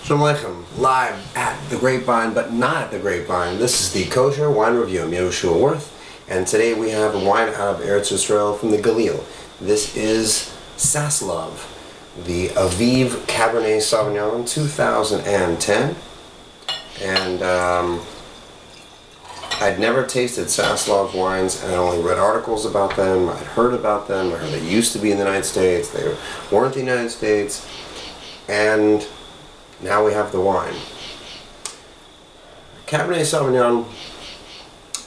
Shalom Aleichem, live at the Grapevine, but not at the Grapevine. This is the Kosher Wine Review. I'm Yehoshua Werth, and today we have a wine out of Eretz Yisrael from the Galil. This is Saslov, the Aviv Cabernet Sauvignon 2010. And I'd never tasted Saslov wines, and I only read articles about them. I'd heard about them. I heard they used to be in the United States. They weren't the United States. And now we have the wine. Cabernet Sauvignon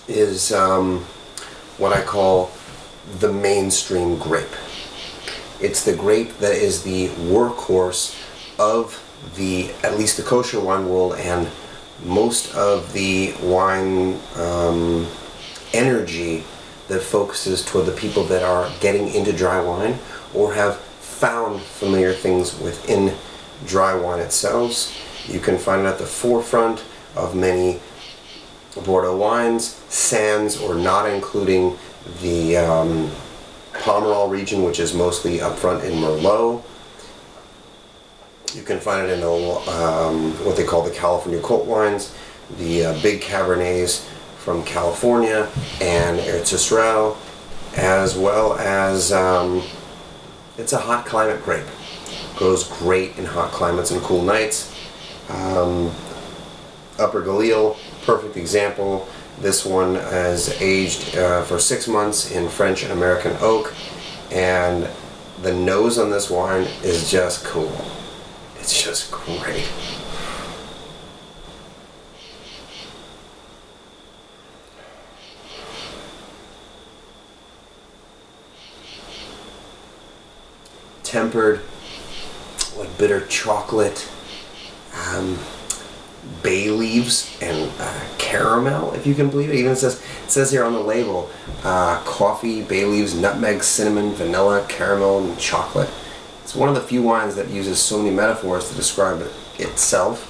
is what I call the mainstream grape. It's the grape that is the workhorse of at least the kosher wine world, and most of the wine energy that focuses toward the people that are getting into dry wine or have found familiar things within dry wine itself. You can find it at the forefront of many Bordeaux wines, sans or not including the Pomerol region, which is mostly up front in Merlot. You can find it in what they call the California cult wines, the big Cabernets from California and Eretz Yisrael, as well as it's a hot climate grape. Goes great in hot climates and cool nights. Upper Galil, perfect example. This one is aged for 6 months in French and American oak, and the nose on this wine is just cool. It's just great. Tempered, like bitter chocolate, bay leaves, and caramel, if you can believe it. Even it says here on the label, coffee, bay leaves, nutmeg, cinnamon, vanilla, caramel, and chocolate. It's one of the few wines that uses so many metaphors to describe it itself.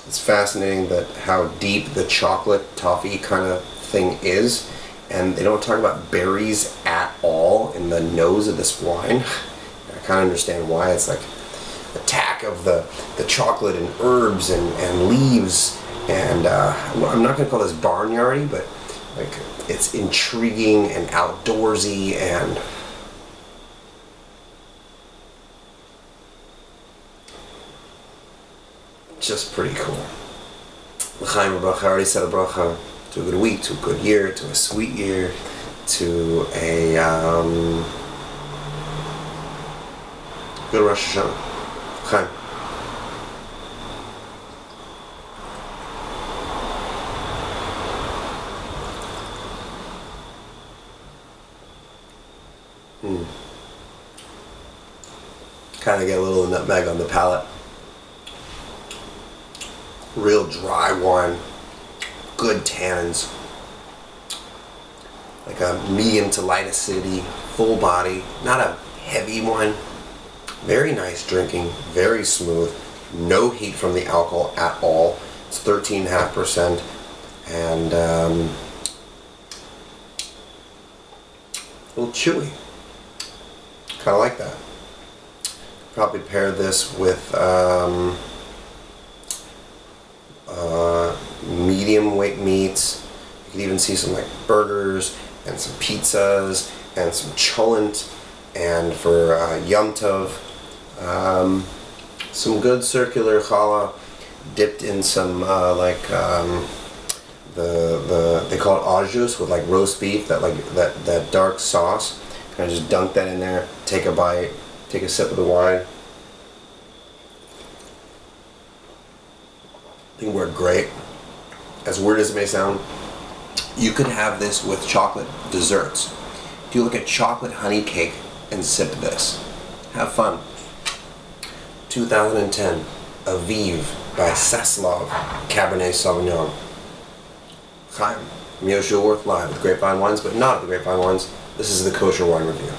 It's fascinating that how deep the chocolate toffee kind of thing is. And they don't talk about berries at all in the nose of this wine. I kind of understand why. It's like attack of the chocolate and herbs and leaves. And I'm not going to call this barnyardy, but like it's intriguing and outdoorsy and just pretty cool. L'chaim v'bracha. I already said a bracha. To a good week, to a good year, to a sweet year, to a good Rosh Hashanah. Chaim. Kind of get a little nutmeg on the palate. Real dry wine. Good tannins, like a medium to light acidity, full body, not a heavy one. Very nice drinking, very smooth, no heat from the alcohol at all. It's 13.5%, and a little chewy. Kind of like that. Probably pair this with medium weight meats. You can even see some like burgers and some pizzas and some cholent, and for Yom Tov, some good circular challah dipped in some they call it au jus with like roast beef, that dark sauce. Kind of just dunk that in there, take a bite, take a sip of the wine. I think we're great. As weird as it may sound, you could have this with chocolate desserts. Do like a chocolate honey cake and sip this. Have fun. 2010 Aviv by Saslov Cabernet Sauvignon. Chaim. I'm Yehoshua Werth, live with Grapevine Wines, but not at the Grapevine Wines. This is the Kosher Wine Review.